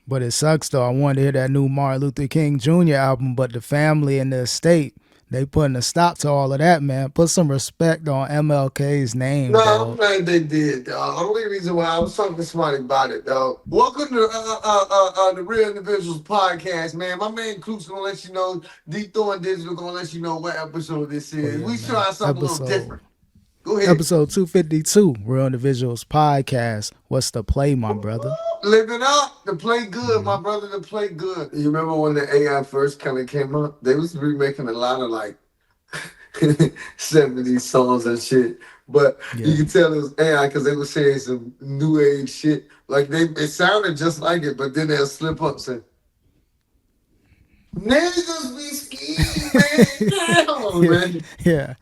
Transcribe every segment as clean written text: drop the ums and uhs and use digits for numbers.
But it sucks though. I wanted to hear that new Martin Luther King Jr. album, but the family and the estate, they putting a stop to all of that, man. Put some respect on MLK's name, No, I'm dog. glad they did, dog. Only reason why I was talking to somebody about it, dog. Welcome to the Real Individuals podcast, man. My man Klook's gonna let you know. DThorn Digital gonna let you know what episode this Oh is. yeah, We man. try something a little different. Go ahead. Episode 252, Real Individuals Podcast. What's the play, my brother? Live it up. To play good, my Hmm. brother. To play good. You remember when the AI first kind of came up? They was remaking a lot of like 70s songs and shit. But you Yeah. can tell it was AI because they were saying some new age shit. Like it sounded just like it, but then they'll slip up saying, "Niggas be ski, man." Come on, Yeah. man. Yeah.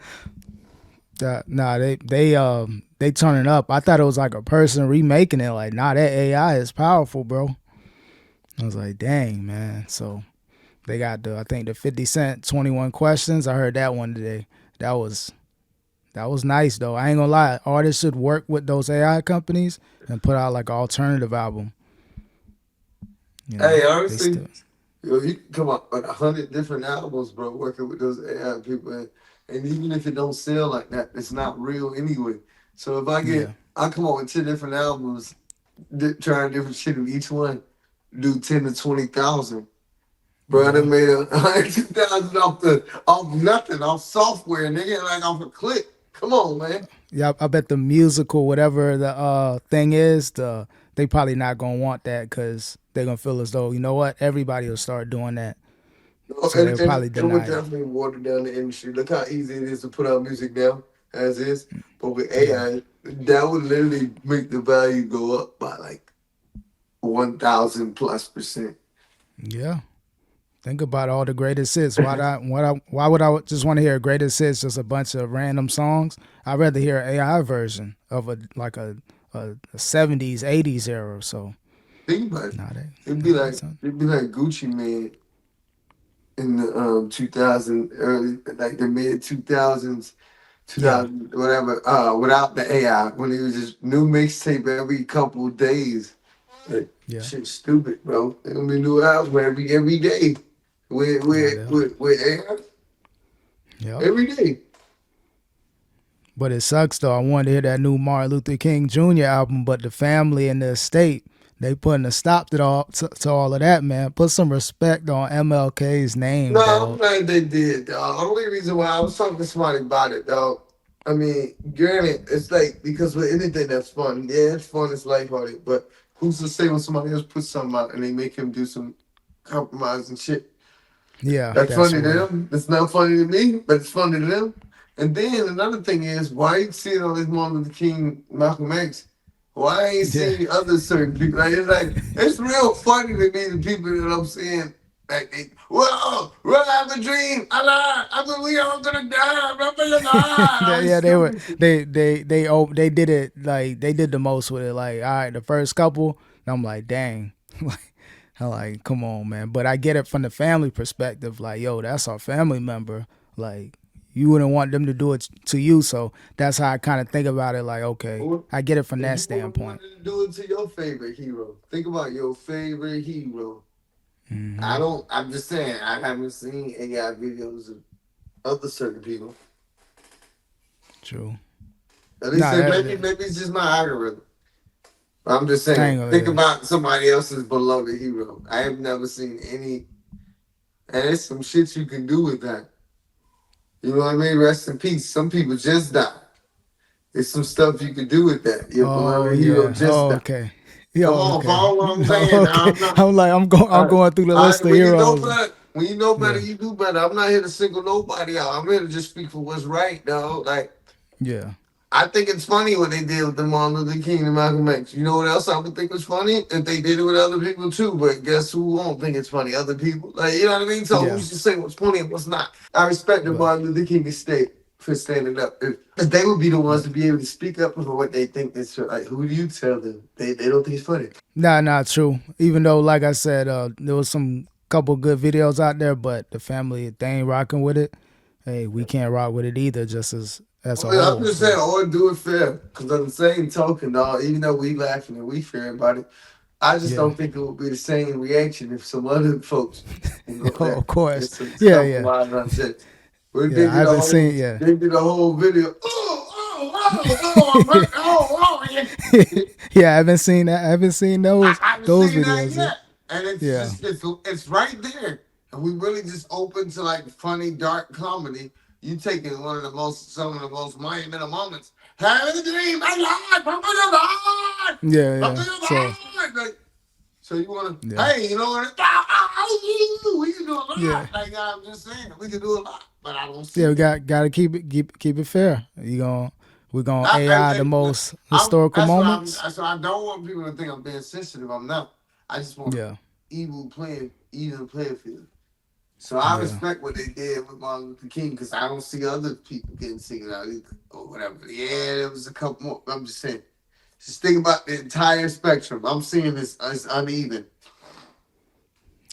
Nah, they turning up. I thought it was like a person remaking it. Like, nah, that AI is powerful, bro. I was like, dang, man. So they got I think the 50 Cent 21 questions. I heard that one today. That was that was nice though. I ain't gonna lie. Artists should work with those AI companies and put out like an alternative album. You know, Hey, they honestly, still. you can come up with 100 different albums, bro, working with those AI people. And even if it don't sell like that, it's not real anyway. So if Yeah. I come up with 10 different albums, trying different shit in each one, do 10 to 20,000. Bro, I Yeah. done made 100,000 off nothing, off software, nigga, like off a click. Come on, man. Yeah, I bet the musical, whatever the thing is, they probably not gonna want that because they're gonna feel as though, you know what, everybody will start doing that, No, so they'll probably it would deny it. definitely water down the industry. Look how easy it is to put out music now, as is. But with Yeah, AI, that would literally make the value go up by like 1,000 plus percent. yeah. Think about all the greatest hits. Why would I just want to hear greatest hits? Just a bunch of random songs. I'd rather hear an AI version of a 70s, 80s era. So Think about it. nah, It'd be that's like something. it'd be like Gucci Mane in the 2000 early like the mid 2000s, Yeah, 2000 whatever, without the AI, when it was just new mixtape every couple of days. Like, yeah, shit's stupid, bro. There's gonna be new album every day. nah, that, With AI yep. every day. But it sucks though. I wanted to hear that new Martin Luther King Jr. album, but the family and the estate, they putting a stop to all of that, man. Put some respect on MLK's name, No, I'm dog. glad they did, dog. Only reason why I was talking to somebody about it, dog. I mean, granted, it's like because with anything that's fun, yeah, it's fun, it's lighthearted, but who's to say when somebody else puts something out and they make him do some compromise and shit? Yeah, That's that's funny to real. them. It's not funny to me, but it's funny to them. And then another thing is, why you seeing all this Martin Luther King, Malcolm X? Why ain't Yeah, seeing other certain people? Like it's real funny to me the people that I'm seeing. Like well, I have a dream. I lied. I mean, we all gonna die. Remember your lie. yeah, they were Stupid shit. they did it like they did the most with it. Like, all right, the first couple, I'm like, dang, like, I'm like, come on, man. But I get it from the family perspective. Like, yo, that's our family member. Like, you wouldn't want them to do it to you, so that's how I kind of think about it. Like, okay, Or I get it from if that you would have standpoint. wanted to do it to your favorite hero, think about your favorite hero. I Hmm. don't. I'm just saying. I haven't seen AI videos of other certain people. True. At least Nah, maybe it's just my algorithm. I'm just I saying. ain't gonna. Think Yeah. about somebody else's beloved hero. I have never seen any, and there's some shit you can do with that. You know what I mean? Rest in peace. Some people just died. There's some stuff you can do with that. Your Oh beloved hero yeah. just Oh died. okay. Come Yo, on, okay. follow what I'm saying. Oh, Now, okay. I'm not. I'm like, I'm All right. going through the All list right. of When you know heroes. better, when you know better, Yeah. you do better. I'm not here to single nobody out. I'm here to just speak for what's right, dog. Like Yeah. I think it's funny what they did with the Martin Luther King and Malcolm X. You know what else I would think was funny? If they did it with other people too. But guess who won't think it's funny? Other people. Like, you know what I mean? So Yeah. who's to say what's funny and what's not? I respect the But Martin Luther King estate for standing up. If they would be the ones yeah. to be able to speak up for what they think is like, who do you tell them? They don't think it's funny. Nah, true. Even though, like I said, there was some couple good videos out there, but the family they ain't rocking with it. Hey, we can't rock with it either, just as a I'm whole. just saying, So or do it fair. Because on the same token, dog, even though we laughing and we fair about it, I just Yeah. don't think it would be the same reaction if some other folks, Oh, that of course. it's a Yeah, couple yeah. lines on set. Where Yeah, I haven't seen yeah. they did a whole video. I'm hurt. Yeah. Yeah, I haven't seen that. I haven't seen I those haven't those seen that videos yet. yet, and it's Yeah. just it's right there, and we really just open to like funny dark comedy. You taking some of the most monumental moments. Having a dream, I lied, pump it up hard, Yeah, pump yeah. it up So hard. Like, so you want to, yeah. hey, you know what? We can do a lot. Yeah. Like I'm just saying, we can do a lot, but I don't Yeah, see we that. gotta keep it fair. We're gonna I, AI the I, I, most historical moments. that's what I don't want people to think I'm being sensitive. I'm not. I just want Yeah. even playing field. So I Yeah. respect what they did with Martin Luther King because I don't see other people getting singled out either or whatever. Yeah, there was a couple more. I'm just saying. Just think about the entire spectrum. I'm seeing this as uneven.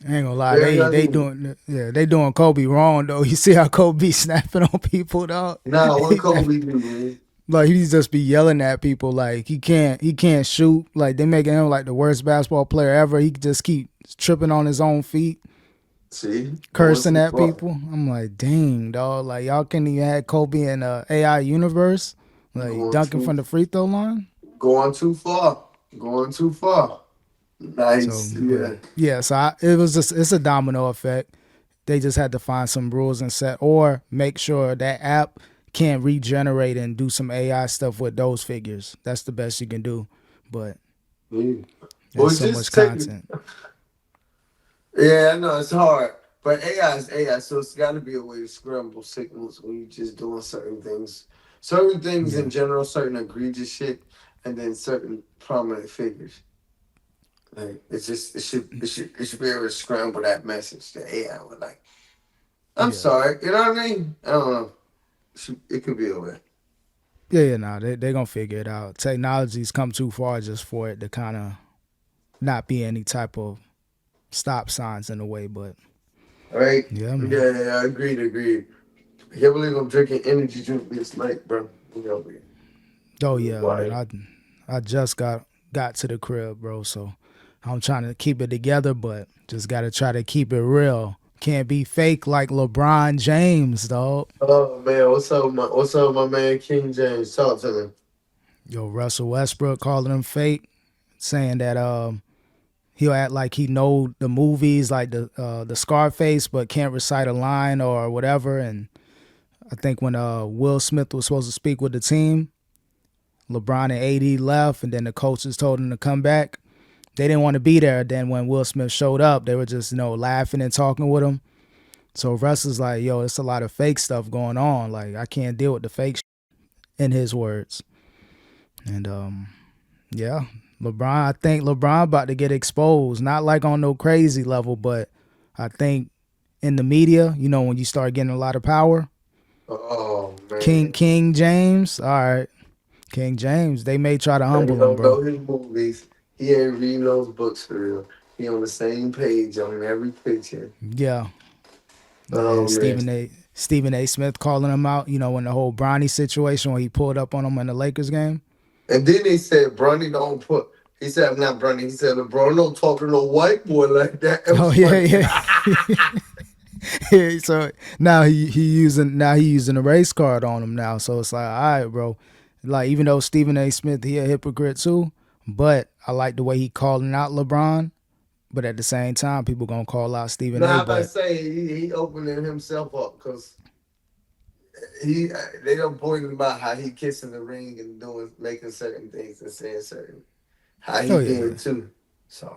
I ain't gonna lie, Very uneven. they doing Kobe wrong though. You see how Kobe snapping on people, dog? Now, what Kobe do, man? Like he just be yelling at people like he can't shoot. Like they making him like the worst basketball player ever. He just keep tripping on his own feet, See, going cursing too at far. people. I'm like, dang, dog. Like y'all can't even have Kobe in AI universe, like Going dunking too, from the free throw line. going too far. Going too far. So, Nice, but yeah. yeah, so it was just it's a domino effect. They just had to find some rules and set, or make sure that app can regenerate and do some AI stuff with those figures. That's the best you can do. But Mm. Well, there's so much just take. content. Yeah, I know it's hard, but AI is AI, so it's got to be a way to scramble signals when you're just doing certain things Yeah, in general, certain egregious shit, and then certain prominent figures. Like it's just it should be able to scramble that message to AI with like, I'm yeah, sorry, you know what I mean? I don't know. It could be a way. yeah. Nah, they gonna figure it out. Technology's come too far just for it to kind of not be any type of stop signs in a way. But All right? yeah, man. Yeah, agreed. I can't believe I'm drinking energy drink this night, bro. You know me. Oh yeah, man. Why? I just got to the crib, bro. So I'm trying to keep it together, but just gotta try to keep it real. Can't be fake like LeBron James, dog. Oh man, what's up, my man King James? Talk to me. Yo, Russell Westbrook calling him fake, saying that he'll act like he know the movies like the Scarface, but can't recite a line or whatever. And I think when Will Smith was supposed to speak with the team, LeBron and AD left, and then the coaches told him to come back. They didn't want to be there. Then when Will Smith showed up, they were just laughing and talking with him. So Russ is like, yo, it's a lot of fake stuff going on. Like I can't deal with the fake in his words. And yeah, I think LeBron about to get exposed. Not like on no crazy level, but I think in the media, when you start getting a lot of power, Oh King man. King James, all right, King James, they may try to He humble him, don't bro. know his movies. He ain't reading those books for real. He on the same page on every picture. Yeah, and Oh man. Stephen A. Smith calling him out. When the whole Bronny situation when he pulled up on him in the Lakers game. And then they said Bronny don't put. He said not Bronny. He said LeBron don't talk to no white boy like that. It Oh was yeah, funny. yeah. Yeah, so now he using a race card on him now. So it's like, all right, bro. Like even though Stephen A. Smith he a hypocrite too, but I like the way he calling out LeBron. But at the same time, people gonna call out Stephen A. Now, if I But say he opening himself up because he they don't pointing about how he kissing the ring and doing making certain things and saying certain how he oh yeah, being yeah, too. So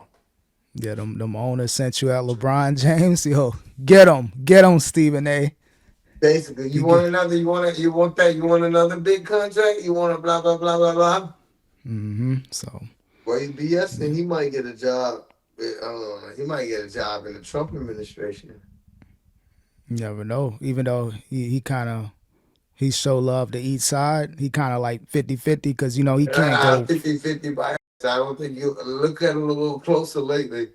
yeah. Them owners sent you out LeBron James. Yo, get him, Stephen A. basically, You get. you want another big contract, you want a blah blah blah blah blah. So Well, he BS and he might get a job. He might get a job in the Trump administration. you never know. Even though he kind of he show love to each side, he kind of like 50-50 because he can't go. 50-50 by I don't think you look at it a little closer lately.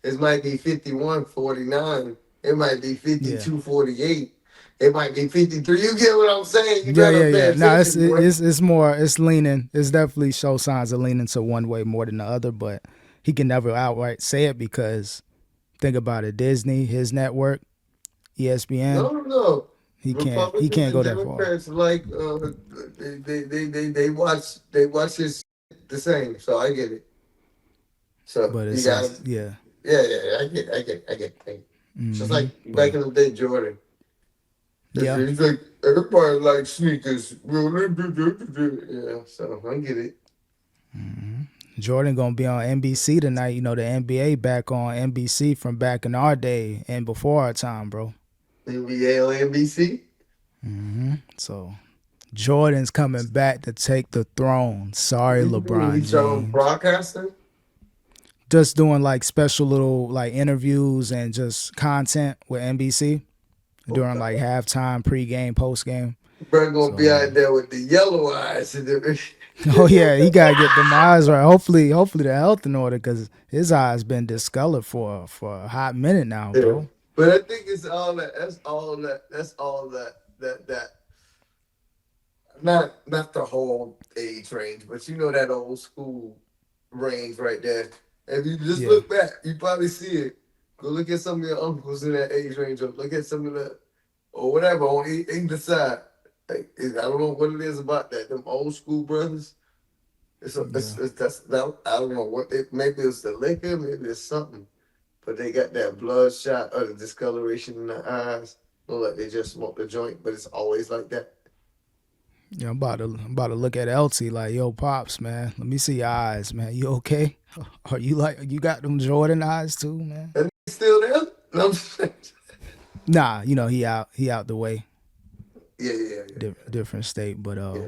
It might be 51-49. It might be Yeah. 52-48. It might be 53. You get what I'm saying? You Yeah, better yeah, pay yeah. No, it's attention, boy. it's it's more it's leaning. It's definitely show signs of leaning to one way more than the other, but he can never outright say it because think about it, Disney, his network, ESPN, No, no, no. he Republicans can't and go that far. Democrats like they watch his the same. So I get it. So But you it's got just yeah. yeah, yeah, I get. It's just Hmm. like But back in the day, Jordan. yeah. He's like everybody likes sneakers. Yeah, so I get it. Jordan gonna be on NBC tonight. You know the NBA back on NBC from back in our day and before our time, bro. NBA on NBC. So Jordan's coming back to take the throne. What Sorry, do you mean? LeBron He's on James. broadcasting? Just doing like special little like interviews and just content with NBC during Okay. like halftime, pregame, postgame. Bro gonna So be out there with the yellow eyes. oh yeah, he gotta get them eyes right. Hopefully the health in order because his eyes been discolored for a hot minute now, Yeah. bro. But I think it's all that. That's all that. That's all that. That. Not the whole age range, but you know that old school range right there. If you just Yeah, look back, you probably see it. Go look at some of your uncles in that age range, or look at some of the or whatever on either side. Like, I don't know what it is about that. Them old school brothers. yeah. I don't know what it. Maybe it's the liquor. Maybe it's something. But they got that bloodshot or the discoloration in the eyes. Look like they just smoked a joint, but it's always like that. Yeah, I'm about to look at LT like, yo, pops, man. Let me see your eyes, man. You okay? Are you like you got them Jordan eyes too, man? And they still there? No, I'm saying. Nah, you know he out the way, Yeah, yeah, different state. But yeah,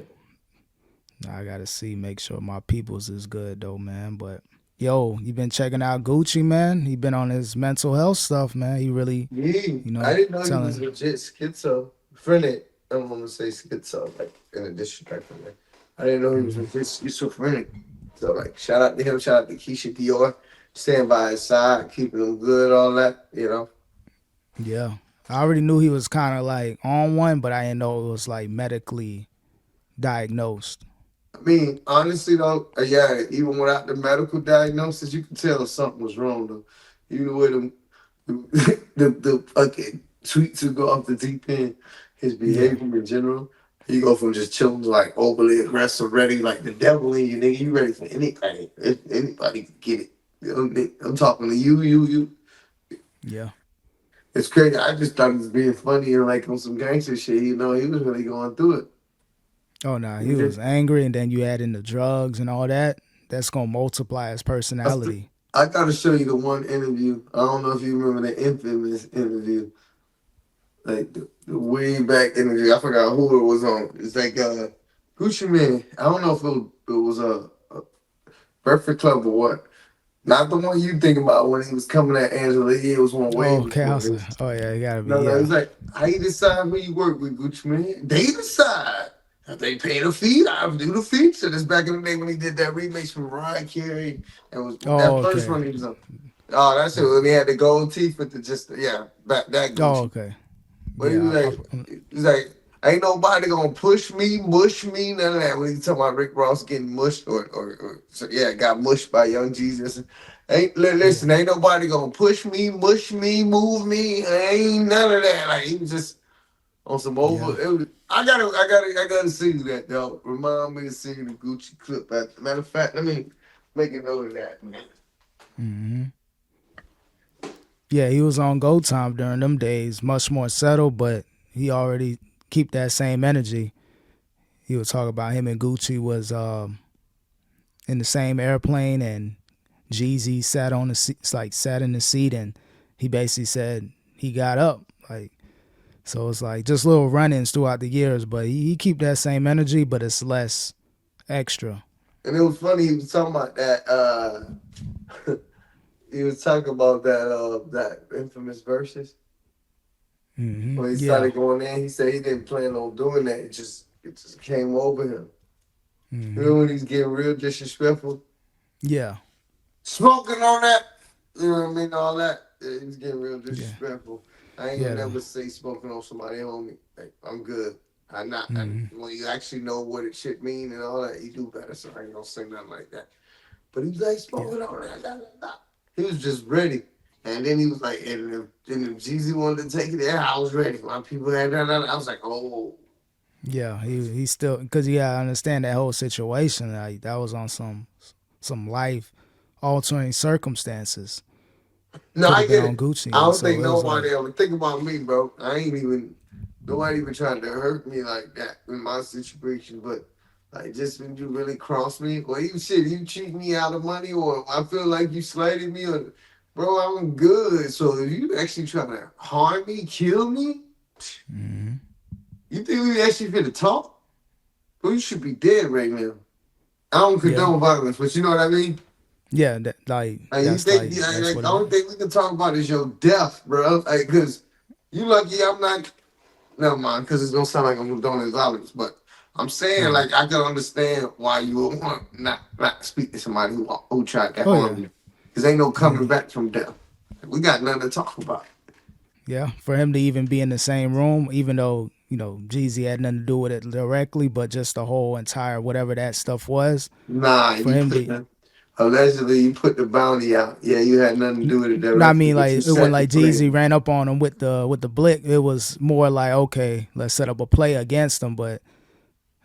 yeah. I gotta see, make sure my peoples is good though, man. But yo, you been checking out Gucci, man? He been on his mental health stuff, man. He really, Yeah. you I know, didn't know he was telling. legit schizo. Phrenic. I don't want to say schizo, like in a disrespectful way. I didn't know he was legit schizophrenic. So like shout out to him, shout out to Keisha Dior. Stand by his side, keeping him good, all that. Yeah, I already knew he was kind of like on one, but I didn't know it was like medically diagnosed. I mean, honestly though, yeah, even without the medical diagnosis, you can tell if something was wrong though. Even with him, the fucking tweets would go off the deep end, his Yeah, behavior in general. You go from just chilling to like overly aggressive, ready like the devil in you, nigga. You ready for anything? If anybody can get it. I'm talking to you. yeah. It's crazy. I just thought he was being funny and like on some gangster shit. He was really going through Oh no, he it. was angry, and then you add in the drugs and all that. That's gonna multiply his I, st- personality. I gotta show you the one interview. I don't know if you remember the infamous interview, like the way back interview. I forgot who it was on. It's like Gucci Man. I don't know if it was a Breakfast Club or what. Not the one you think about when he was coming at Angela. It was one way Oh, okay, I before was like, this. oh yeah, it gotta be No, yeah. it's like how you decide who you work with, Gucci Man. They decide. If they pay the fee, I'll do the feature. This back in the day when he did that remix from Mariah Carey and was Oh that first okay. one he was on. Oh, that's it. When he had the gold teeth with the just back that Oh Gucci. okay. But he was Yeah. he's like, ain't nobody gonna push me, mush me, none of that. When he talking about Rick Ross getting mushed or so yeah, got mushed by Young Jesus. Yeah. Listen, ain't nobody gonna push me, mush me, move me. Ain't none of that. Like he was just on some Yeah. over. It was, I gotta see that though. Remind me to see the Gucci clip. Matter of fact, let me make a note of that, man. Yeah, he was on Go Time during them days, much more settled, but he already keep that same energy. He would talk about him and Gucci was in the same airplane, and Jeezy sat on the seat, like sat in the seat, and he basically said he got up, like so. It's like just little run-ins throughout the years, but he keep that same energy, but it's less extra. And it was funny. He was talking about that. He was talking about that infamous verses when he Yeah, started going in. He said he didn't plan on doing that. It just came over him. You know when he's getting real disrespectful, yeah, smoking on that. You know what I mean? All that. Yeah, he's getting real yeah, disrespectful. I ain't gonna yeah. never say smoking on somebody, homie. Like, I'm good. I'm not. When you actually know what it should mean and all that, you do better. So I ain't gonna say nothing like that. But he was like Yeah. smoking on that. He was just ready. And then he was like, and if Jeezy wanted to take it there, I was ready. My people had that. I was like, oh. Yeah, he still because yeah, I understand that whole situation. Like that was on some life altering circumstances. No, Could I have been get on it. Gucci, I and don't so think it was like, nobody ever think about me, bro. I ain't even nobody even trying to hurt me like that in my situation. But like just when you really cross me, or you shit, you cheat me out of money, or I feel like you slighted me, or bro, I'm good. So if you actually trying to harm me, kill me, mm-hmm. you think we actually finna talk? Bro, you should be dead right now. I don't Yeah, condone violence, but you know what I mean. yeah, that, like Like you that's think, like that's like what the it is. only thing we can talk about is your death, bro. Like, cause you lucky I'm not. Never mind, because it's gonna sound like I'm doing violence, but I'm saying Right. like I can understand why you would want not speak to somebody who tried to Oh harm yeah, you, because ain't no yeah, coming back from death. We got nothing to talk about. yeah. For him to even be in the same room, even though Jeezy had nothing to do with it directly, but just the whole entire whatever that stuff was Nah, for you him put to. the allegedly you put the bounty out. Yeah, you had nothing to do with it No, I directly, mean but you like it when set the like plane. Jeezy ran up on him with the blick, it was more like okay, let's set up a play against him. But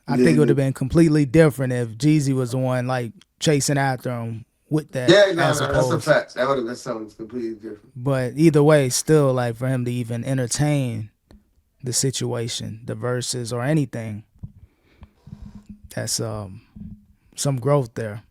I Yeah, think it would yeah, have been completely different if Jeezy was the one like chasing after him with that yeah. No, as no, that's a opposed. fact. That would have been something completely different. But either way, still like for him to even entertain the situation, the verses or anything, that's some growth there.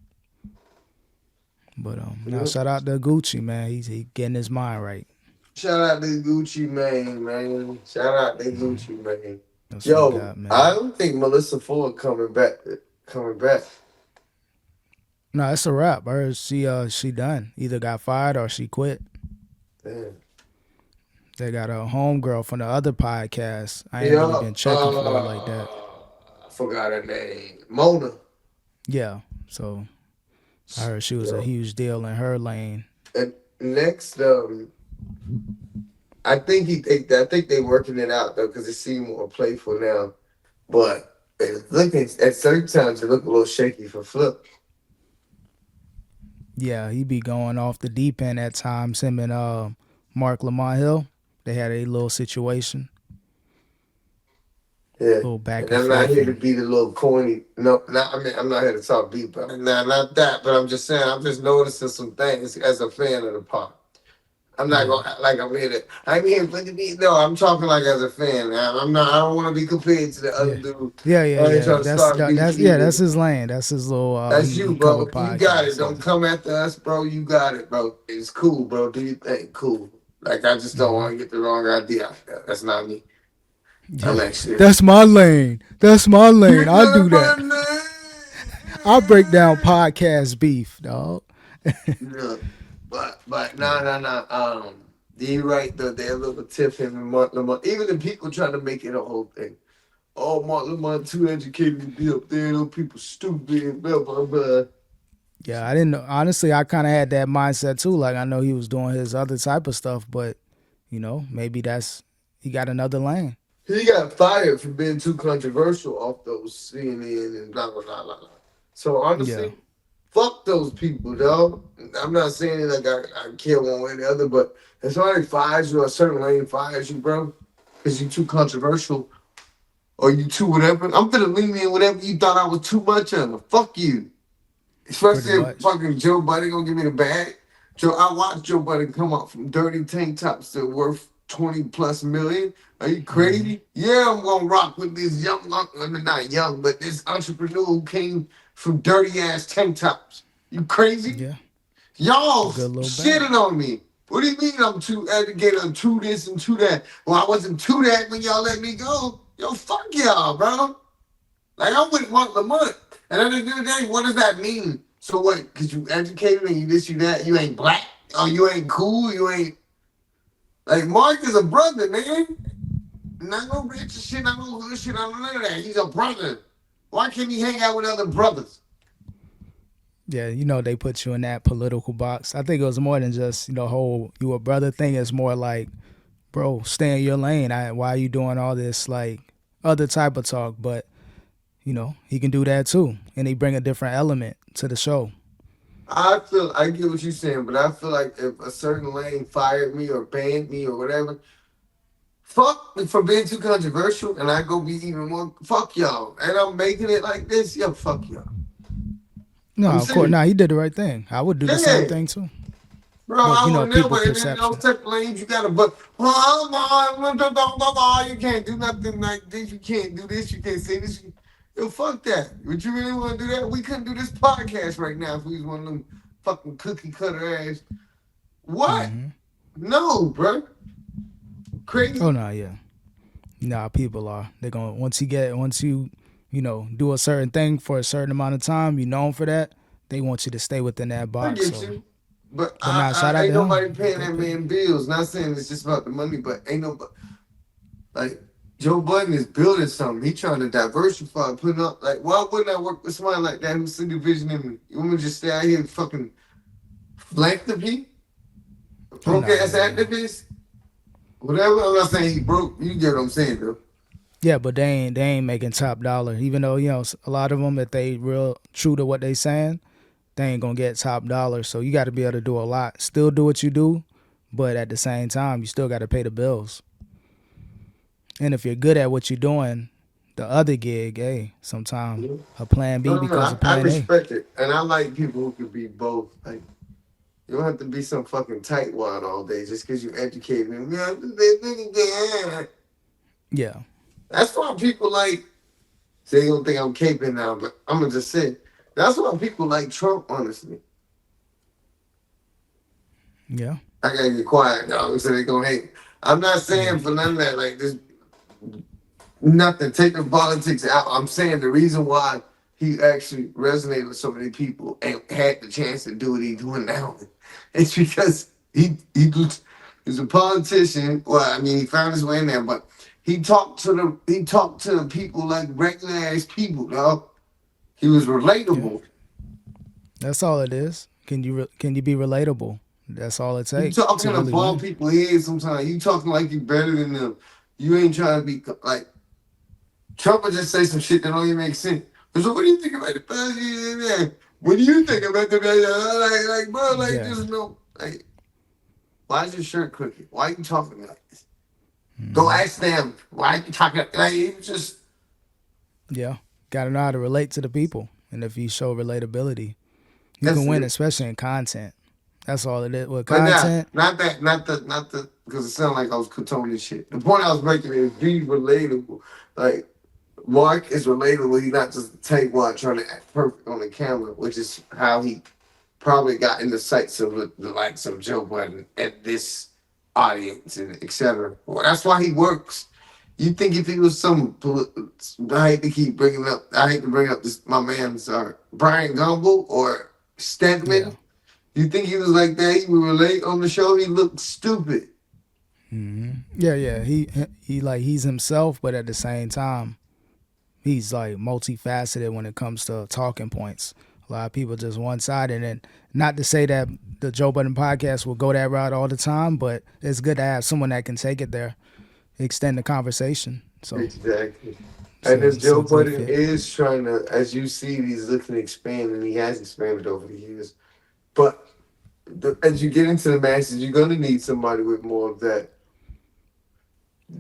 But now Yeah. shout out to Gucci, man. He getting his mind right. Shout out to Gucci Mane, man. Shout out to Gucci Mane. That's what he Yo, got, I man. don't think Melissa Ford coming back. Coming back. No, it's a wrap. I heard she done. Either got fired or she quit. Damn. They got a homegirl from the other podcast. I ain't Yeah. really been checking for it like that. I forgot her name. Mona. Yeah. So I heard she was a Yo. huge deal in her lane. And next, I think they working it out though because it seemed more playful now. But looking at certain times, it look a little shaky for Flip. Yeah, he be going off the deep end at times. Him and Mark Lamont Hill, they had a little situation, Yeah. little back And and I'm not forth, here to and be the little corny. No, not, I mean, I'm not here to talk beat, but nah, not that. But I'm just saying, I'm just noticing some things as a fan of the pod. I'm not yeah, gonna act like I'm here to. I'm here for the beat. No, I'm talking like as a fan. I'm not. I don't want to be compared to the other yeah, dude. yeah, I ain't yeah. trying to start beef That's yeah, that's either. his lane. That's his little. That's He you, cover bro. You got it. podcasts. Don't Yeah. come after us, bro. You got it, bro. It's cool, bro. Do you think cool? Like I just don't Hmm. want to get the wrong idea out there. That's not me. I'm Yeah, actually. that's my lane. That's my You lane. I got do that. my I break down name. podcast beef, dog. Yeah, but Yeah, no. You right though. They a little tip him and Mark Lamont. Even the people trying to make it a whole thing. Oh, Mark Lamont too educated to be up there. Those people stupid. Blah blah blah. yeah. I didn't know. Honestly, I kind of had that mindset too. Like I know he was doing his other type of stuff, but maybe that's he got another lane. He got fired for being too controversial off those CNN and blah blah blah blah. Blah. So Yeah, honestly, fuck those people, dog. I'm not saying it like I care one way or the other, but if somebody fires you or a certain lane fires you, bro, because you too controversial or you too whatever, I'm gonna lean in whatever you thought I was too much of. Fuck you. pretty Especially if much. fucking Joe Budden gonna give me the bag. I watched Joe Budden come up from dirty tank tops that worth 20 plus million. Are you Hmm. crazy? Yeah, I'm gonna rock with this young, I mean not young, but this entrepreneur who came from dirty ass tank tops. You crazy? Yeah, Y'all good little bag. shitting on me. What do you mean I'm too educated? I'm too this and too that. Well, I wasn't too that when y'all let me go. Yo, fuck y'all, bro. Like I went month to month. And at the end of the day, what does that mean? So what? Cause you educated and you this, you that, you ain't black, or you ain't cool, you ain't like Mark is a brother, man. Not no rich and shit, not no hood shit, not none of that. He's a brother. Why can't he hang out with other brothers? Yeah, they put you in that political box. I think it was more than just whole you a brother thing. It's more like, bro, stay in your lane. Why are you doing all this like other type of talk? But he can do that too, and he bring a different element to the show. I get what you're saying, but I feel like if a certain lane fired me or banned me or whatever, fuck me for being too controversial, and I go be even more fuck y'all, and I'm making it like this, yo, fuck y'all. No, I'm of course, serious. no, he did the right thing. I would do the same Yeah. thing too. Bro, But I you know, would people never. And then those perception. type of lanes, you gotta. But you can't do nothing like this. You can't do this. You can't say this. Yo, fuck that. Would you really want to do that? We couldn't do this podcast right now if we was one of them fucking cookie cutter ass. What? Hmm. No, bro. Oh Crazy. no, yeah. Nah, people are. They're gonna once you, do a certain thing for a certain amount of time, you known for that. They want you to stay within that I box. get So, you. But but nah, shout I out ain't to nobody him. paying Go that pay. man bills. Not saying it's just about the money, but ain't nobody. Like Joe Budden is building something. He trying to diversify, putting up like why wouldn't I work with somebody like that who's the vision in me? You want me to just stay out here and fucking flank the people? Oh Broke nah, ass yeah, yeah. activist? Whatever. I'm not saying he broke. You get what I'm saying though. Yeah, but they ain't making top dollar. Even though a lot of them, if they real true to what they saying, they ain't gonna get top dollar. So you got to be able to do a lot. Still do what you do, but at the same time, you still got to pay the bills. And if you're good at what you're doing, the other gig, hey, sometime Mhm. a plan B No. becomes a I plan A. respect it. And I like people who could be both. Like you don't have to be some fucking tightwad all day just because you educated me. Yeah, That's why people like they don't think I'm caping now, but I'm gonna just say that's why people like Trump. Honestly, yeah, I gotta get quiet, dog. So they gonna hate. I'm not yeah, saying for none of that. Like this, nothing. Take the politics out. I'm saying the reason why he actually resonated with so many people and had the chance to do what he's doing now, it's because he's a politician. Well, I mean, he found his way in there, but he talked to the people like regular ass people, dog. He was yeah. relatable. That's all it is. Can you be relatable? That's all it You takes to talking really above win. people head sometimes. You talking like you better than them. You ain't trying to be like Trump would just say some shit that don't even make sense. So what do you think about the president? What do you think about the president? Like, bro, like Yeah. just no like why is your shirt crooked? Why are you talking like this? Go Hmm. ask them. Why are you talking like you just Yeah. Got to know how to relate to the people, and if you show relatability, you can that's win, it. especially in content. That's all it is with But nah, content. not the, because it sounded like I was condoning shit. The point I was making is be relatable. Like Mark is relatable. He's not just a tightwad trying to act perfect on the camera, which is how he probably got in the sights of the likes of Joe Budden and this audience and etc. Well, that's why he works. You think if he was I hate to keep bringing up, I hate to bring up this, my man's Brian Gumble or Yeah. Stedman. You think he was like that? He would relate on the show. He looked stupid. Yeah, yeah. He's himself, but at the same time, he's like multifaceted when it comes to talking points. A lot of people just one sided, and not to say that the Joe Budden podcast will go that route all the time, but it's good to have someone that can take it there, extend the conversation. So Exactly. it's And a this it's Joe a good Budden fit. is trying to, as you see, he's looking to expand, and he has expanded over the years. But as you get into the masses, you're gonna need somebody with more of that,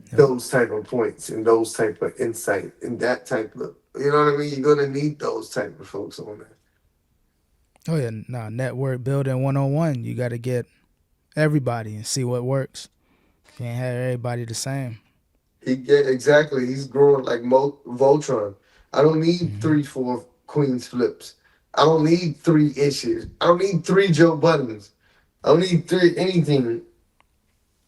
Yep. those type of points and those type of insight and that type of, you know what I mean? You're gonna need those type of folks on that. Oh yeah, nah, network building 101. You got to get everybody and see what works. Can't have everybody the same. He get exactly. He's growing like Voltron. I don't need Hmm. 3, 4 Queens flips. I don't need 3 issues. I don't need 3 Joe Buttons. I don't need 3 anything.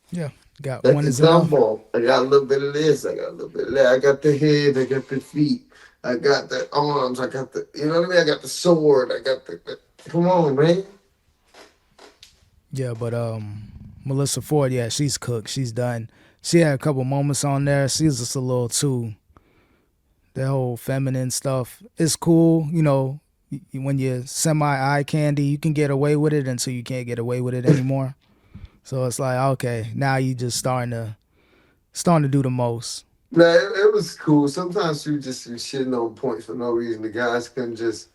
Yeah, got Like one the is enough. gumball. I got a little bit of this. I got a little bit of that. I got the head. I got the feet. I got the arms. I got the. You know what I mean? I got the sword. I got the come on, man. Yeah, but Melissa Ford, yeah, she's cooked. She's done. She had a couple moments on there. She's just a little too the whole feminine stuff. It's cool, when you're semi eye candy, you can get away with it until you can't get away with it anymore. So it's like, okay, now you just starting to do the most. Nah, it was cool. Sometimes you just be shitting on points for no reason. The guys couldn't just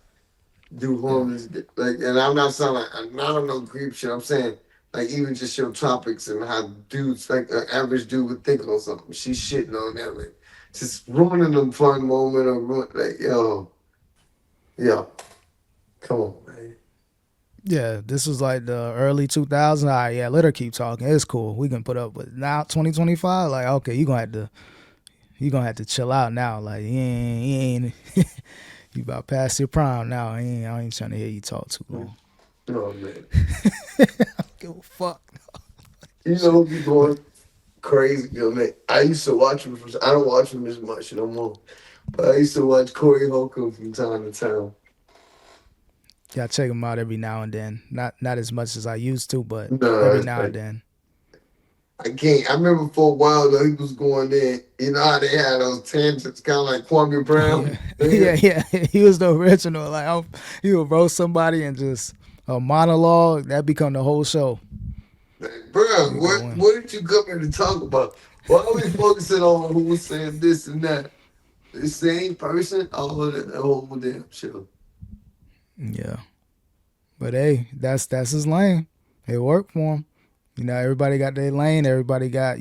do Yeah. homeless like, and I'm not saying like I'm not on no creep shit. I'm saying like even just your topics and how dudes like an average dude would think on something. She's shitting on that, like just ruining the fun moment or like yo, come on, man. Yeah, this was like the early 2000s. All right, yeah, let her keep talking. It's cool. We can put up with now 2025. Like, okay, you gonna have to chill out now. Like, you ain't you about past your prime now. I ain't trying to hear you talk too long. Oh man, Give a fuck. you Shit. know be But going crazy, yo man. I used to watch him. I don't watch him as much no more, but I used to watch Corey Holcomb from time to time. yeah, I check them out every now and then. Not as much as I used to, but No, every it's now and like then. I can't. I remember for a while though he was going in. You know how they had those tangents, kind of like Kwame Oh yeah, Brown. yeah, yeah. He was the original. Like, he would roast somebody and just a monologue that become the whole show. Like, bro, You go in. what did you come here to talk about? Why are we focusing on who was saying this and that? The same person, all of the whole damn show. Yeah, but hey, that's his lane. It worked for him. Everybody got their lane. Everybody got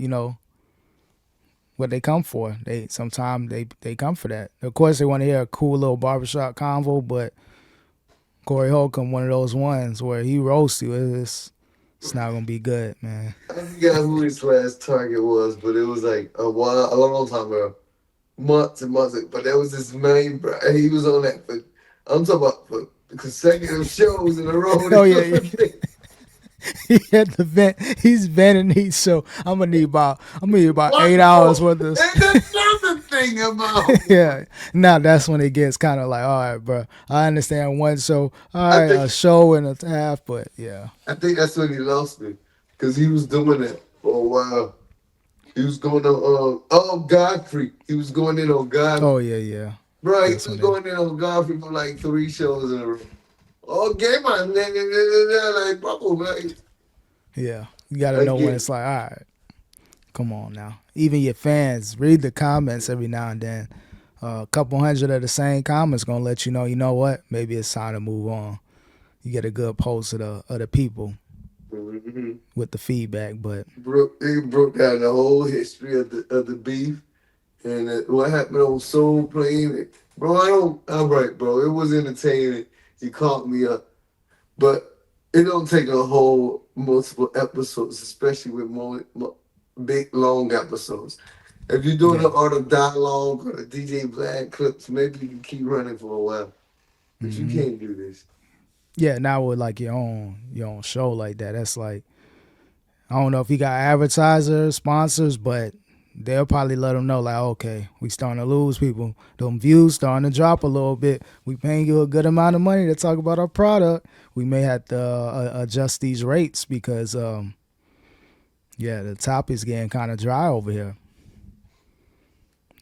what they come for. They sometimes they come for that. Of course, they want to hear a cool little barbershop convo, but Corey Holcomb, one of those ones where he roasts you. It's not gonna be good, man. I forgot who his last target was, but it was like a long time ago, months and months ago. But there was this man, bro. He was on that for I'm talking about for consecutive shows in a row. Oh yeah, yeah. He had the vent. He's venting each show. I'm gonna need about What? 8 hours Oh, worth of. and another thing about Yeah. Now that's when it gets kind of like, all right, bro. I understand one show. All I right, think a show and a half, but yeah. I think that's when he lost me because he was doing that for a while. He was going to Godfrey. He was going in on Oh Godfrey. yeah, yeah. Bro, he That's was when it. going in on Godfrey for like 3 shows in a row. Oh, game on, like bro, like Yeah. You got to know when again. it's like, all right, come on now. Even your fans read the comments every now and then. A couple hundred of the same comments gonna let you know. You know what? Maybe it's time to move on. You get a good pulse of the people Mm-hmm. with the feedback, but Broke down the whole history of the beef and what happened on Soul Plane. Bro, I don't. I'm right, bro. It was entertaining. He caught me up. But it don't take a whole multiple episodes, especially with more big long episodes. If you're doing yeah. an art of dialogue or DJ Black clips, maybe you can keep running for a while. But you hmm can't do this. Yeah, now with like your own show like that, that's like, I don't know if you got advertisers, sponsors, but they'll probably let them know like, okay, we starting to lose people. Them views starting to drop a little bit. We paying you a good amount of money to talk about our product. We may have to adjust these rates because yeah, the top is getting kind of dry over here.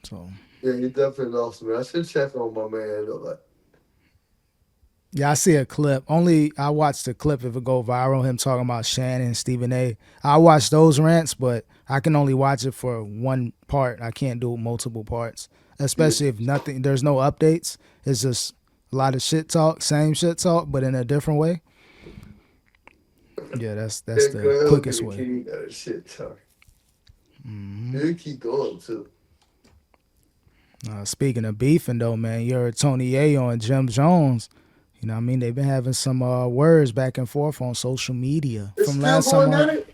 So Yeah, you definitely lost me. I should check on my man though. Like, yeah, I see a clip. Only I watch the clip if it go viral. Him talking about Shannon and Stephen A. I watch those rants, but I can only watch it for one part. I can't do multiple parts, yeah, especially if nothing. There's no updates. It's just a lot of shit talk, same shit talk, but in a different way. Yeah, that's that the girl be quickest the way. king of that shit talk. hmm He'll keep going too. Speaking of beefing though, man, you heard Tony Yayo and Jim Jones. You know what I mean? They've been having some words back and forth on social media It's from still last time. going at it.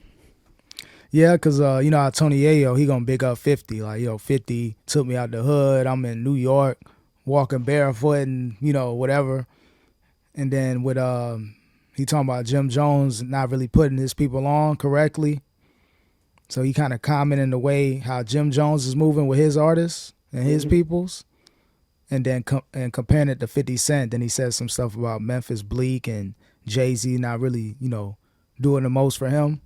Yeah, cause how Tony Yayo, he gonna big up 50. Like, 50 took me out the hood. I'm in New York, walking barefoot and whatever. And then with he talking about Jim Jones not really putting his people on correctly. So he kind of commenting the way how Jim Jones is moving with his artists and his Mm-hmm. peoples, and then comparing it to 50 Cent. Then he says some stuff about Memphis Bleak and Jay-Z not really doing the most for him.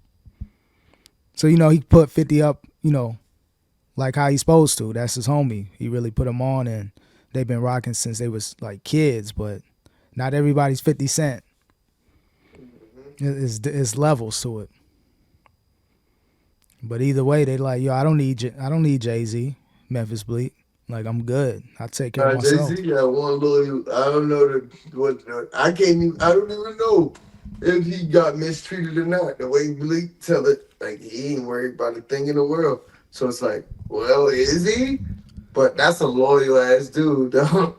So he put 50 up, like how he's supposed to. That's his homie. He really put him on, and they've been rocking since they was like kids. But not everybody's 50 Cent. It's levels to it. But either way, they like, yo, I don't need Jay Z, Memphis Bleak. Like I'm good. I take care of Jay myself. Z got one loyal. I don't know I can't even. I don't even know if he got mistreated or not. The way Bleak tell it, like he ain't worried about a thing in the world. So it's like, well, is he? But that's a loyal ass dude, though.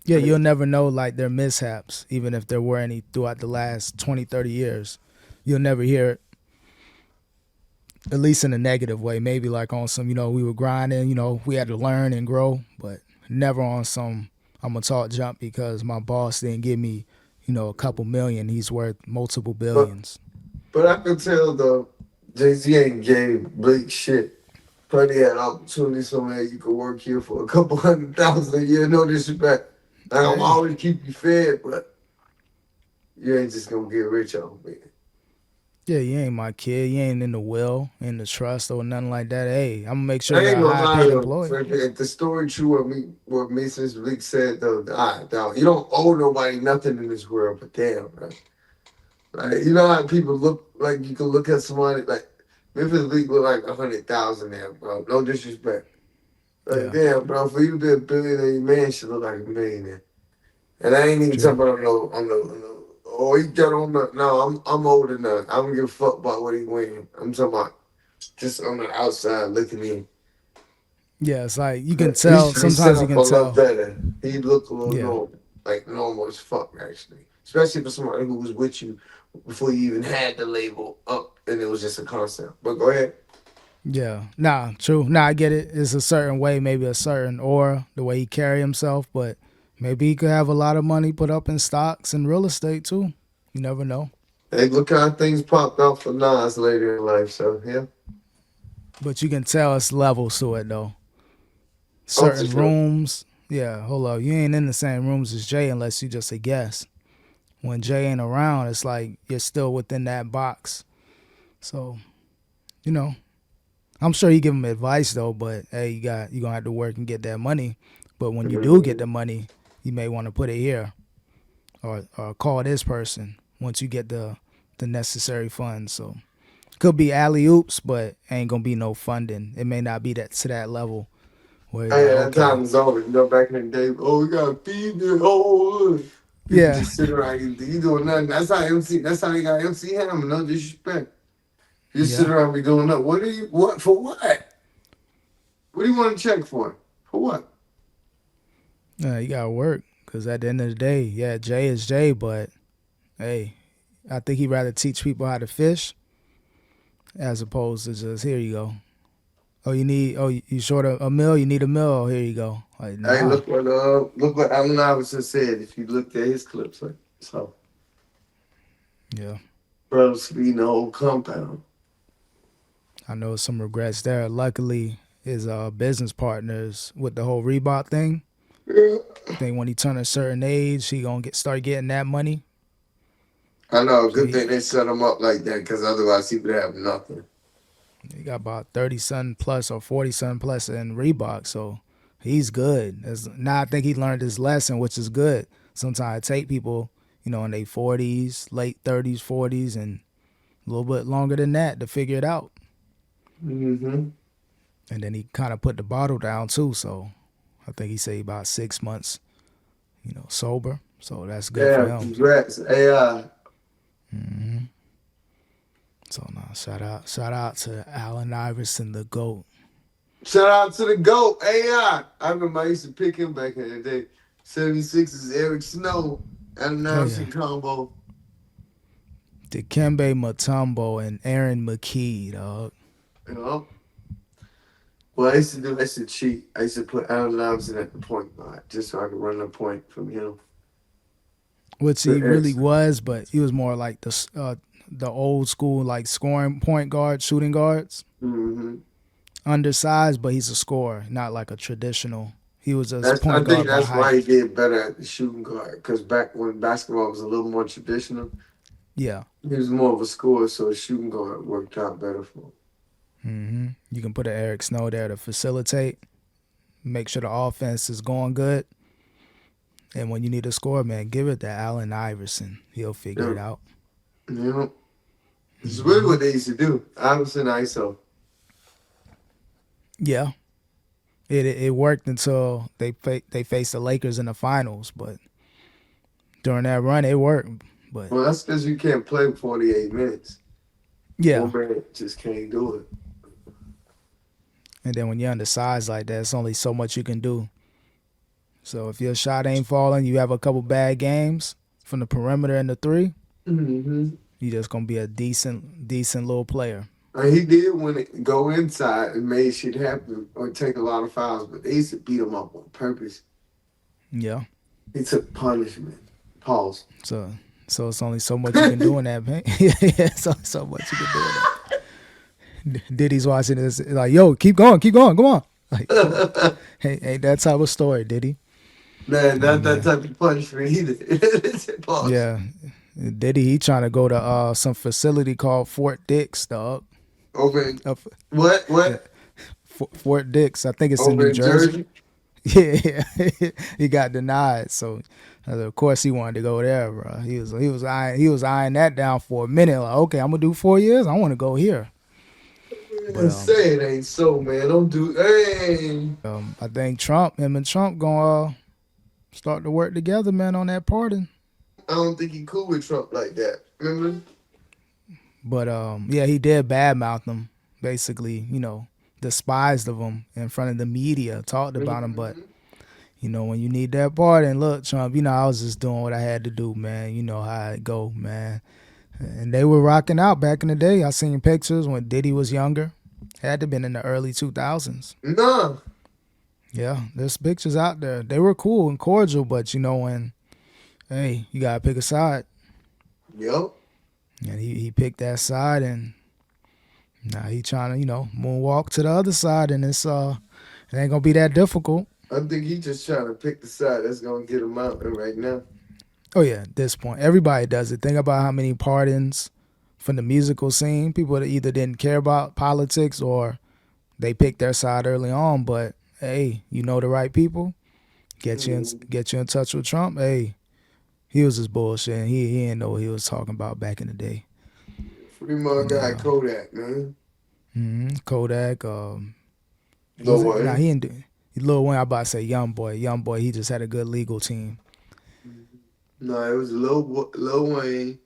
Yeah, you'll never know like their mishaps, even if there were any throughout the last 20, 30 years. You'll never hear it, at least in a negative way. Maybe like on some, we were grinding, we had to learn and grow, but never on some, I'm going to talk jump because my boss didn't give me, a couple million. He's worth multiple but billions. but I could tell though, Jay Z ain't gave Blake shit. Probably had opportunity somewhere you could work here for a couple 100,000 a year. No disrespect. Like, I'm Hey, always keep you fed, but you ain't just gonna get rich off me. yeah, you ain't my kid. You ain't in the will, in the trust, or nothing like that. Hey, I'm going to make sure I you're ain't a gonna high lie paid though. employee. If the story true, what Mason's Bleak said though, you don't owe nobody nothing in this world, but damn, bro. Like you know how people look like you can look at somebody like Memphis Bleak look like 100,000 there, bro. No disrespect. Like Yeah, damn, bro, for you to be a billionaire, your man should look like a millionaire. And I ain't even true. talking about oh he got on the no, I'm old enough. I don't give a fuck about what he wearing. I'm talking about just on the outside looking in. Yeah, it's like you can But he tell. should be set Sometimes you up a can lot tell. better. He look a little Yeah, normal, like normal as fuck, actually. Especially for somebody who was with you before you even had the label up, and it was just a concept. But go ahead. yeah. Nah, true. Nah, I get it. It's a certain way, maybe a certain aura, the way he carry himself, but maybe he could have a lot of money put up in stocks and real estate too. You never know. Hey, look how things popped out for Nas later in life. So yeah, But you can tell it's levels to it though. oh for Certain sure. rooms. Yeah, hold up. You ain't in the same rooms as Jay unless you just a guest. When Jay ain't around, it's like you're still within that box. So, you know, I'm sure he give him advice though, but hey, you gonna have to work and get that money. But when you do get Mhm. the money, you may want to put it here or call this person once you get the necessary funds. So could be alley oops, but ain't gonna be no funding. It may not be that to that level where you're Hey, like, that time okay, is over. You know, back in the day, oh, we gotta feed the whole hood. People yeah, just sit around, you doing nothing. That's how MC. That's how they got MC Hammer. No disrespect. You just sit yeah, around, be doing nothing. What do you? What for? What? What do you want to check for? For what? yeah, you gotta work because at the end of the day, yeah, Jay is Jay, but hey, I think he'd rather teach people how to fish as opposed to just here you go. Oh, you short a mill, you need a mill. Oh, here you go. Like Hey, nah, look what Allen Iverson said. If you looked at his clips, like so, yeah. brothers feeding the whole compound. I know some regrets there. Luckily, his business partners with the whole Reebok thing. Yeah. I think when he turn a certain age, he gonna start getting that money. I know. So Good thing they set him up like that, because otherwise he would have nothing. he got about 30 something plus or 40 something plus in Reebok. So he's good. Now I think he learned his lesson, which is good. Sometimes I take people, in their 40s, late 30s, 40s, and a little bit longer than that to figure it out. Mm-hmm. And then he kind of put the bottle down too. So I think he said about 6 months, sober. So that's good for Yeah. him. Congrats, AI. Hmm. So no, shout out to Allen Iverson, the GOAT. Shout out to the GOAT, AI. I remember I used to pick him back in the day. 76 is Eric Snow and Oh announcing yeah. combo. Dikembe Mutombo and Aaron McKee, dog. You know? Well, I used to cheat. I used to put Allen Iverson at the point guard just so I could run the point from him. Which But he really Eric, was, but he was more like the old school like scoring point guard, shooting guards. mm-hmm. Undersized, but he's a scorer, not like a traditional. He was just I point think guard by that's why height. he did better at the shooting guard, because back when basketball was a little more traditional, Yeah. he was more of a scorer, so a shooting guard worked out better for him. You can put an Eric Snow there to facilitate, make sure the offense is going good. And when you need a score, man, give it to Allen Iverson. He'll figure Yeah. it out. You know, it's really Hmm. what they used to do. Iverson ISO. Yeah. It worked until they faced the Lakers in the finals, but during that run it worked. But Well, that's because you can't play 48 minutes. yeah, One man just can't do it. and then when you're undersized like that, it's only so much you can do. So if your shot ain't falling, you have a couple bad games from the perimeter and the three, Mm-hmm. you just gonna be a decent little player. And he did when it go inside and made shit happen or take a lot of fouls, but they used to beat him up on purpose. Yeah. He took punishment. Pause. So so it's only so much you can do in that, man. Yeah, so so much you can do in that. Diddy's watching this like, yo, keep going, come on. Like, ain't that type of story, Diddy? Man, Like, not that man, type of punishment either. Pause. yeah, Diddy, he trying to go to some facility called Fort Dix, dog. Over in Up, what? yeah, What? Fort Dix, I think it's in Over New in Jersey. Jersey? Yeah, he got denied. So of course he wanted to go there, bro. He was eyeing that down for a minute. Like, okay, I'm gonna do 4 years. I want to go here. But Man, say it ain't so, man. Don't do. Hey. I think him and Trump gonna start to work together, man, on that pardon. I don't think he cool with Trump like that. Remember? But yeah, he did badmouth him, basically. Despised of him in front of the media, talked about him. But Mhm. when you need that pardon, look, Trump. I was just doing what I had to do, man. You know how it go, man. And they were rocking out back in the day. I seen pictures when Diddy was younger. Had to been in the early 2000s. Nah. Yeah, there's pictures out there. They were cool and cordial, but when, hey, you gotta pick a side. Yup. And he picked that side, and now he trying to moonwalk to the other side, and it ain't gonna be that difficult. I think he just trying to pick the side that's gonna get him out right now. Oh yeah, at this point, everybody does it. Think about how many pardons from the musical scene. People that either didn't care about politics or they picked their side early on. But hey, the right people Mhm. get you in touch with Trump. Hey, he was just bullshit. And he didn't know what he was talking about back in the day. Free my And guy Kodak, man. Kodak. No Was it? Nah, way. he didn't do. Lil Wayne, I about to say Young Boy. Young Boy, he just had a good legal team. No, it was Lil Wayne,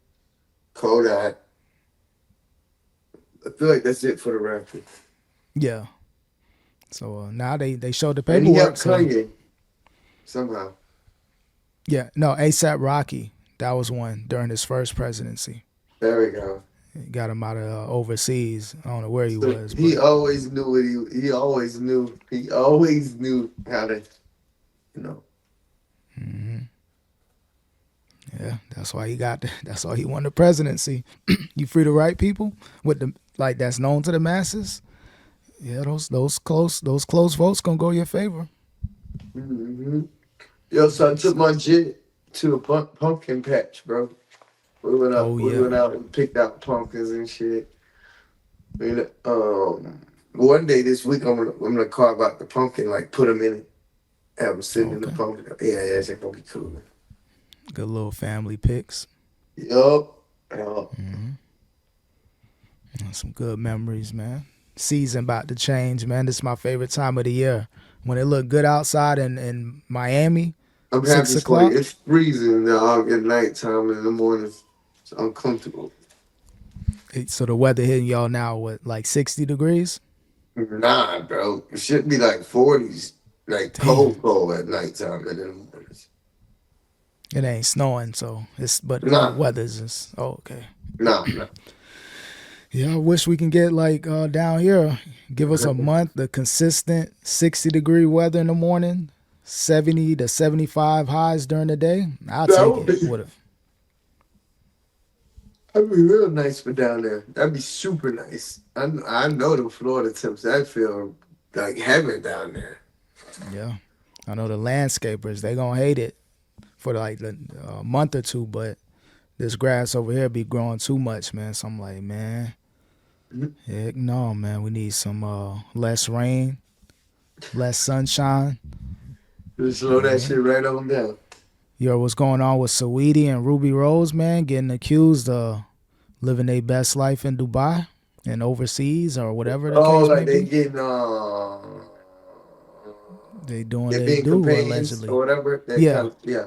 Kodak. I feel like that's it for the rapper. Yeah. So now they showed the And he paperwork. helped So Kanye somehow. yeah, no, ASAP Rocky, that was one during his first presidency. There we go. He got him out of overseas. I don't know where he So was, he but always knew what he always knew. He always knew how to, you know. yeah, that's why he got. That's why he won the presidency. You free the right people with the that's known to the masses. Yeah, those close votes gonna go your favor. Hmm. Yo, so I took my jit to a pumpkin patch, bro. We went Oh up. We yeah. went out and picked out pumpkins and shit. I mean, one day this week I'm gonna carve out the pumpkin, like put them in it, have them sitting Oh, in the okay. pumpkin. Yeah, yeah, that's gonna be cool. Good little family picks. Yup. Yup. Some good memories, man. Season about to change, man. This is my favorite time of the year. When it look good outside in Miami, I'm six happy for you. o'clock. It's freezing now at nighttime and in the morning. It's uncomfortable. So the weather hitting y'all now what, like 60 degrees? Nah, bro. It should be like 40s, like Damn. cold at nighttime and in the mornings. It ain't snowing, so but the Nah, weather's just okay. nah. Yeah, I wish we can get like down here. Give us a month of consistent 60-degree weather in the morning, 70 to 75 highs during the day. I'll That take would it. be, that'd be real nice for down there. That'd be super nice. I know the Florida temps. That feel like heaven down there. Yeah. I know the landscapers, they gonna hate it for like the month or two, but this grass over here be growing too much, man. So I'm like, man, heck no, man. We need some less rain, less sunshine. Just slow that Yeah. shit right on down. You know what's going on with Saweetie and Ruby Rose, man, getting accused of living their best life in Dubai and overseas or whatever the Oh, case like may they be. getting They doing They're they being do companions or allegedly. whatever. That kind Yeah, of yeah.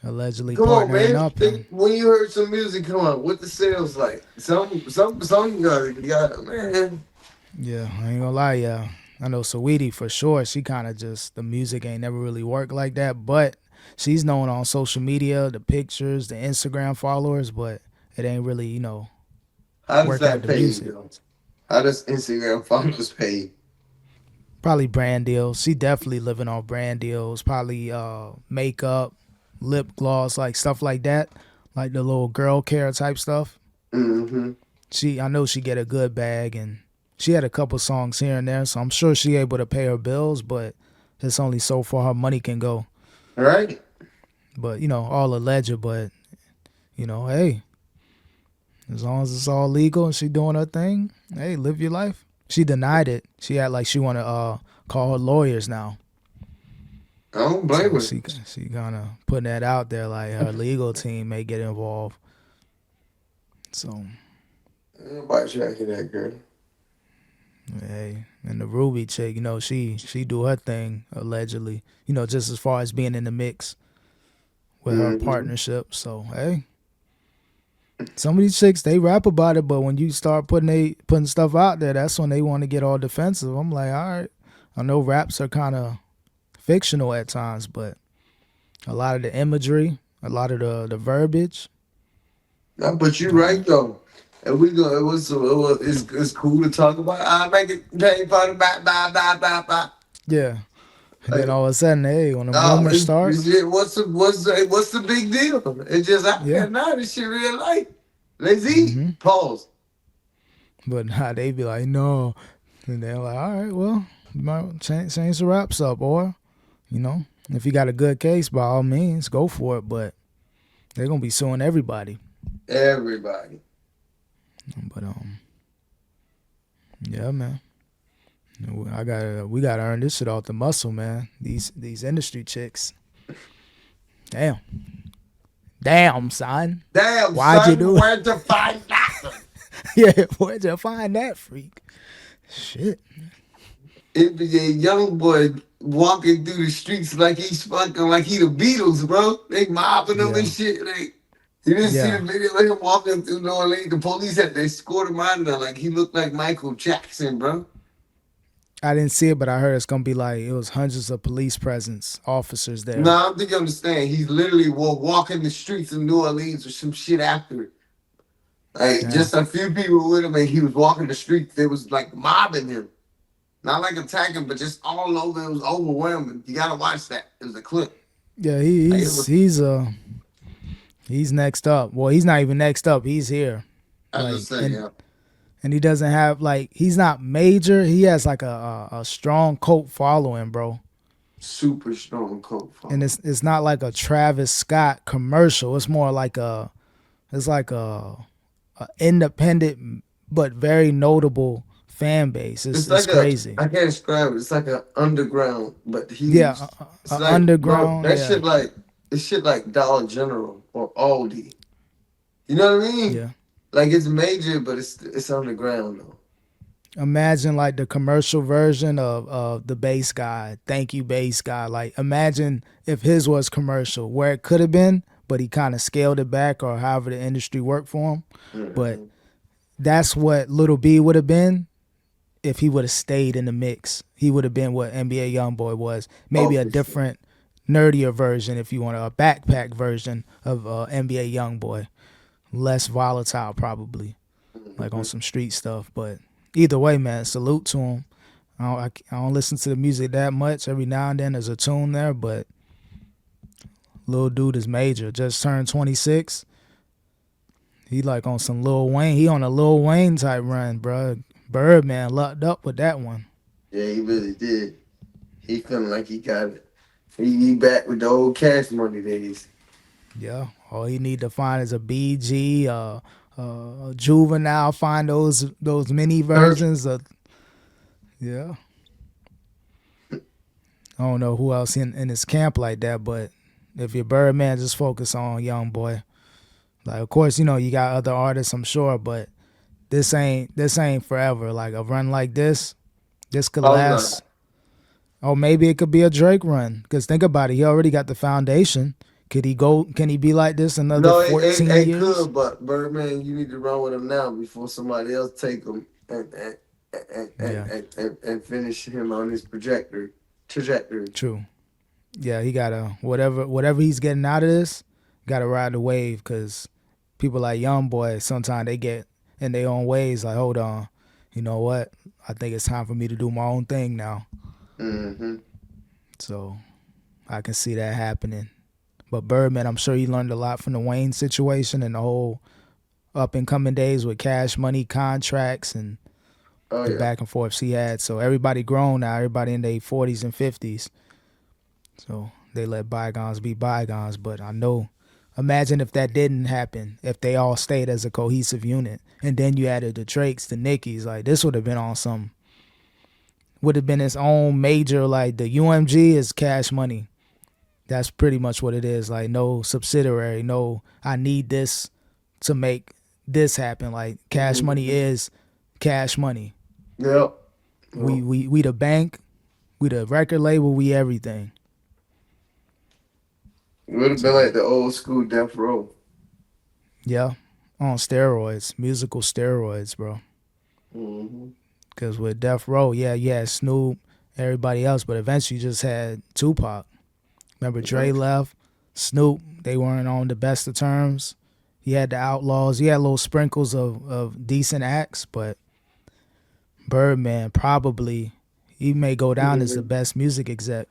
allegedly Come on, partnering man. up and When you heard some music come on, what the sales like? Some you got man. yeah, I ain't gonna lie, yeah. I know Saweetie for sure. She kind of just the music ain't never really worked like that, but she's known on social media, the pictures, the Instagram followers, but it ain't really How does work out that the pay you, music. though? How does Instagram followers pay you? Probably brand deals. She definitely living on brand deals. Probably makeup, lip gloss, like stuff like that, like the little girl care type stuff. Mm-hmm. I know she get a good bag, and she had a couple songs here and there, so I'm sure she able to pay her bills, but it's only so far her money can go. All right. But all alleged. But hey, as long as it's all legal and she doing her thing, hey, live your life. She denied it. She had like she want to call her lawyers now. I don't blame So her. she kind of putting that out there, like her legal team may get involved. So Nobody trying to hear that girl. hey, and the Ruby chick, she do her thing allegedly. Just as far as being in the mix with her Mm-hmm. partnership. So hey, some of these chicks they rap about it, but when you start putting stuff out there, that's when they want to get all defensive. I'm like, all right, I know raps are kind of fictional at times, but a lot of the imagery, a lot of the verbiage. No, but you're Uh, right though. And we go. It's cool to talk about. I make it pay for the bye. yeah, and then Like, all of a sudden, hey, when the no, rumors start, what's the big deal? It's just out yeah, there now. This shit real life. Let's eat. hmm Pause. but nah, they be like, no, and they're like, all right, well, you might change the raps up, or if you got a good case, by all means, go for it. But they're gonna be suing everybody. Everybody. But yeah, man. We gotta earn this shit off the muscle, man. These industry chicks. Damn. Damn, son. Damn, Why'd you son, do it? where to find that? Yeah, where'd you find that freak? Shit. It be a young boy walking through the streets like he's fucking like he the Beatles, bro. They mobbing him and Yeah. shit. Like you didn't see the Yeah. video of him walking through New Orleans. The police had they escort him out there like he looked like Michael Jackson, bro. I didn't see it, but I heard it's gonna be like it was hundreds of police presence, officers No, there. I don't think you understand. He's literally walking the streets of New Orleans or some shit after it. Like Damn. just a few people with him, and he was walking the streets. They was like mobbing him, not like attacking, but just all over. It was overwhelming. You gotta watch that. It was a clip. Yeah, Like, it was, he's next up. Well, he's not even next up. He's here. I Like just say, and yeah, and he doesn't have like he's not major. He has like a strong cult following, bro. super strong coat And phone. it's not like a Travis Scott commercial. It's more like it's like a independent but very notable fan base. It's It's it's like a crazy. I can't describe it. It's like an underground, but Yeah, huge. It's like bro, underground. that Yeah, shit like it's shit like Dollar General or Aldi. You know what I mean? yeah. Like it's major, but it's underground though. Imagine like the commercial version of the bass guy. Thank you, bass guy. Like imagine if his was commercial, where it could have been, but he kind of scaled it back, or however the industry worked for him. But Hmm. that's what Little B would have been if he would have stayed in the mix. He would have been what NBA YoungBoy was. Oh, Maybe a for sure. different, nerdier version, if you want a backpack version of NBA YoungBoy. Less volatile, probably, like on Hmm. some street stuff. But either way, man, salute to him. I don't listen to the music that much. Every now and then there's a tune there, but little dude is major. Just turned 26. He like on some Lil Wayne. He on a Lil Wayne type run, bro. Birdman lucked up with that one. Yeah, he really did. He feeling like he got it. He back with the old cash money days. Yeah. All he need to find is a BG, juvenile. Find those mini Third, versions of yeah. I don't know who else in his camp like that, but if you're Birdman, just focus on Young Boy. Like, of course, you got other artists, I'm sure, but this ain't forever. Like a run like this could oh no, last Or maybe it could be a Drake run. Because think about it, he already got the foundation. Could he go? Can he be like this another No, it, 14 it years? could, but Birdman, you need to run with him now before somebody else take him Yeah, and finish him on his trajectory. true. Yeah, he gotta whatever he's getting out of this, gotta ride the wave. Because people like Young Boy, sometimes they get in their own ways. Like, hold on, you know what? I think it's time for me to do my own thing now. Mm-hmm. So I can see that happening. But Birdman, I'm sure he learned a lot from the Wayne situation and the whole up and coming days with Cash Money contracts and Oh the yeah. back and forths he had. So everybody grown now, everybody in their 40s and 50s. So they let bygones be bygones. But I know, imagine if that didn't happen, if they all stayed as a cohesive unit. And then you added the Drakes, the Nickies. Like, this would have been on some, would have been its own major, like the UMG is Cash Money. That's pretty much what it is. Like, no subsidiary, no, I need this to make this happen. Like, Cash Money Mm-hmm. is Cash Money. Yep. We the bank, we the record label, we everything. It would have been So like the old school Death Row. yeah, on steroids, musical steroids, bro. Mm-hmm. Because with Death Row, yeah, you had Snoop, everybody else, but eventually you just had Tupac. Remember Dre Yep. left, Snoop, they weren't on the best of terms. You had the Outlaws, you had little sprinkles of decent acts, but Birdman probably, he may go down as the Mm-hmm. best music exec.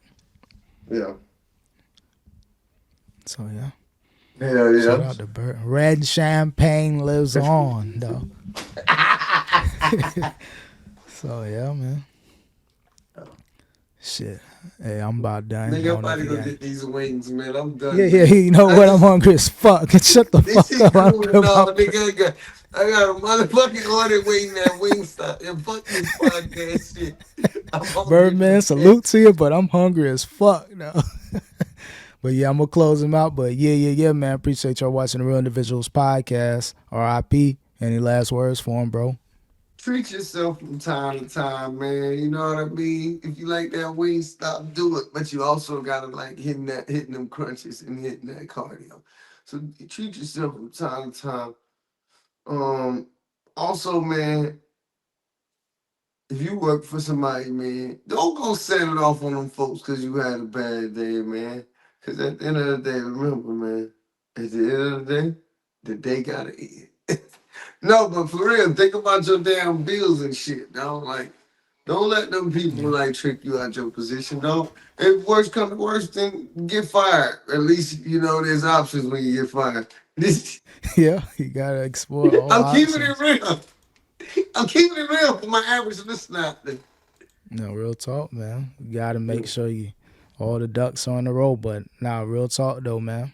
Yeah. So yeah, Hell shout yeah. out to Bird. Red champagne lives on, though. So yeah, man. Shit. Hey, I'm about done. I Nigga, I'm don't know about if to you go got. get these wings, man. I'm Yeah, done, yeah. man. You know I what? I'm just hungry as fuck. Shut the this fuck shit up. I'm cool and all, about. nigga. I got a motherfucking order waiting at Wingstop. And fuck this podcast shit. I'm hungry Birdman, today. salute to you, but I'm hungry as fuck now. But yeah, I'm gonna close him out. But yeah, man. Appreciate y'all watching the Real Individuals podcast. R.I.P. Any last words for him, bro? Treat yourself from time to time, man. You know what I mean? If you like that Wingstop, do it. But you also gotta like hitting them crunches and hitting that cardio. So treat yourself from time to time. Um, Also, man, if you work for somebody, man, don't go set it off on them folks because you had a bad day, man. Because at the end of the day, remember, man, at the end of the day gotta eat. No, but for real, think about your damn bills and shit, dog. Like, don't let them people Yeah, like trick you out your position, dog. If worse come to worse, then get fired. At least you know there's options when you get fired. This, yeah. You gotta explore all I'm keeping it options. real. I'm keeping it real for my average listener out there. No, real talk, man. You gotta make Yeah. sure you all the ducks are in a row. But nah, real talk though, man.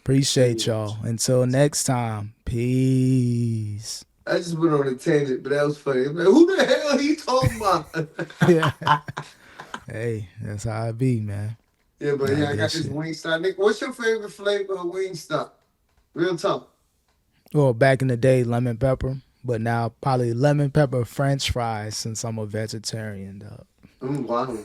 Appreciate y'all. Until next time. Peace. I just went on a tangent, but that was funny. Like, who the hell he talking Yeah. about? Hey, that's how it be, man. Yeah, but Nah, yeah, I good got this shit. Wingstop. Nick, what's your favorite flavor of Wingstop? Real talk. Well, back in the day, lemon pepper, but now probably lemon pepper French fries since I'm a vegetarian, dog. Wow.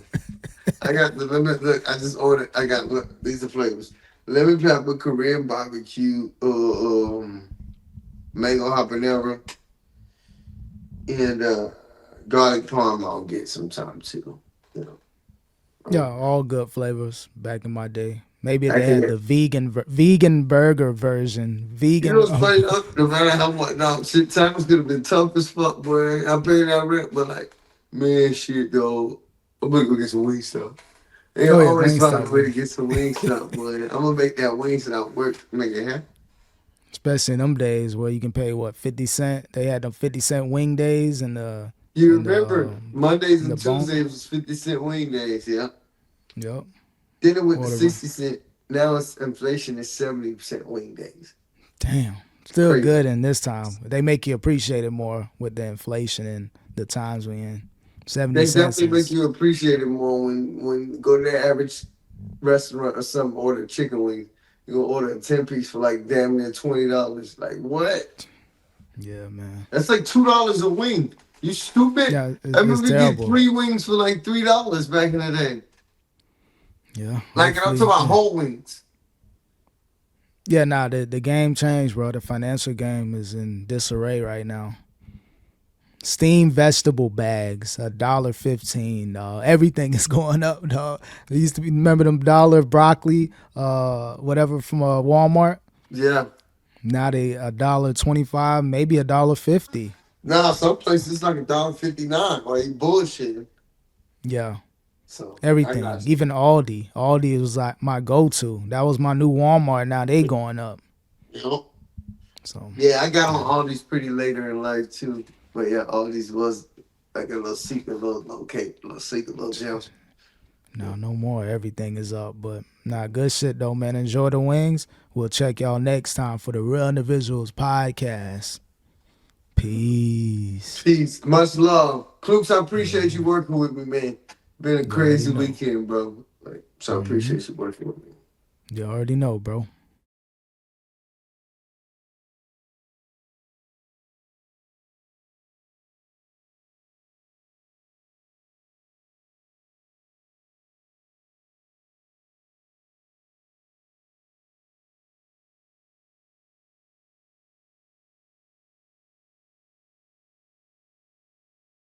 I got the lemon. Look, I just ordered. I got look. These are flavors: lemon pepper, Korean barbecue, mango habanero, and garlic parm. I'll get sometime too. You know, Yeah, um, all good flavors back in my day. Maybe I they can had the get. vegan burger version. You know Vegan. what's funny? No matter how much, no, shit, times could have been tough as fuck, boy. I paid that rent, but like, man, shit, though. I'm gonna go get some wing stuff. They Oh yeah, always find Wingstop a way to was, get some wing stuff, boy. I'm gonna make that wing stuff work, make it happen. especially in them days where you can pay what 50 cent. They had them 50 cent wing days and You and the remember Mondays and the bump. Tuesdays was 50 cent wing days, yeah. Yep. Then it went to Order. 60 cent. Now it's inflation is 70% wing days. Damn. Still Crazy. good in this time. They make you appreciate it more with the inflation and the times we in. 70 They cents definitely make is you appreciate it more when you go to the average restaurant or something, order chicken wings. You gonna order a 10 piece for like damn near $20. Like what? yeah, man. That's like $2 a wing. You stupid. Yeah, I it's remember you get terrible. 3 wings for like $3 back in the day. Yeah, Like, and I'm talking hopefully. about Yeah, whole wings. yeah. Nah, the game changed, bro. The financial game is in disarray right now. Steamed vegetable bags, $1.15. Everything is going up, dog. It used to be, remember them dollar broccoli, whatever from Walmart. Yeah. Now they $1.25, maybe $1.50. Nah, some places it's like $1.59. Like, you bullshitting. Yeah, So, I everything. got Even Aldi. Aldi was like my go-to. That was my new Walmart. Now they going up. you. Yep. So Yeah, I got on yeah, all these pretty later in life too. But yeah, all these was like a little secret, little cake, little secret, little gem. no, no more. Everything is up. But nah, good shit though, man. Enjoy the wings. We'll check y'all next time for the Real Individuals podcast. Peace. Peace. Much love. Kloops, I appreciate you Yeah, working with me, man. Been a you already crazy know. weekend, bro. Like, so I appreciate you working with me. You already know, bro.